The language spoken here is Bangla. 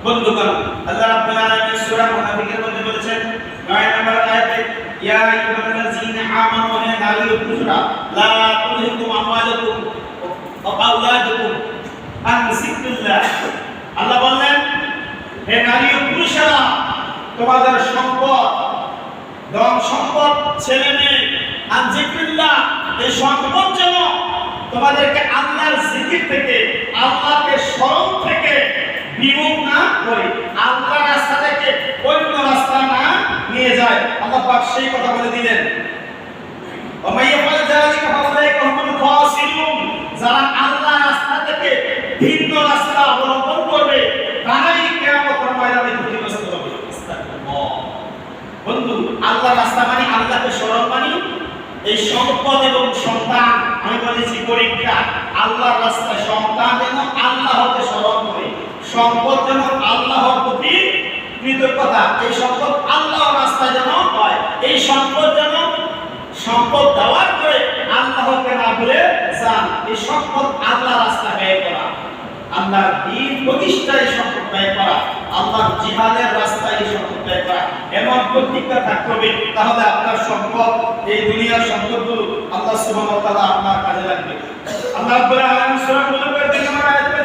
বন্ধুগণ, আল্লাহ রাব্বুল আলামিন সূরা মুনাফিকের মধ্যে বলেছেন 9 নম্বর আয়াতে, ইয়া আইয়ুহাল্লাযীনা আমানু হে নারী ও পুরুষরা, লা তুলহিকুম আমওয়ালুকুম ওয়া আওলাদুকুম আন যিকরিল্লাহ। আল্লাহ বললেন, হে নারী ও পুরুষরা, তোমাদের সম্পদ, ধন সম্পদ, ছেলে মেয়ে, আন যিকরিল্লাহ, এই সম্পদ যেন তোমাদেরকে আল্লাহর জিকির থেকে, আল্লাহকে স্মরণ থেকে বিমুখ না করে, আল্লাহর রাস্তা থেকে অন্য রাস্তা না নিয়ে যায়। আল্লাহ পাক সেই কথা বলে দিলেন, ওয়া মাইয়াফআল যালিকা ফাউলাইকা হুমুল খাসিরুন। যারা আল্লাহর রাস্তা থেকে ভিন্ন রাস্তা অবলম্বন করবে, তারাই কিয়ামতের ময়দানে ক্ষতিগ্রস্ত হবে। আস্তাগফিরুল্লাহ। বন্ধু, আল্লাহর রাস্তা মানে আল্লাহকে স্মরণ মানে এই সম্পদ এবং সন্তান, আমি বলেছি পরীক্ষা, আল্লাহর রাস্তায় সন্তান যেন আল্লাহকে স্মরণ করে, সম্পদ যেন আল্লাহর প্রতি কৃতজ্ঞতা, এই সম্পদ আল্লাহর রাস্তায় যেন হয়, এই সম্পদ যেন সম্পদ দেওয়ার পরে আল্লাহকে না ভুলে যান, এই সম্পদ আল্লাহর রাস্তায় ব্যয় করা, আল্লাহর দ্বীন প্রতিষ্ঠায় সম্পদ ব্যয় করা, আল্লাহর জিহাদের রাস্তায় সম্পদ ব্যয় করা, এমন প্রতিজ্ঞা থাকতে হবে। তাহলে আপনার সম্পদ, এই দুনিয়ার সম্পদগুলো আল্লাহ সুবহানাহু ওয়া তাআলা আপনার কাজে লাগবে। আল্লাহ রাব্বুল আলামিন সূরা মুনাফিকের 3 নম্বর আয়াতে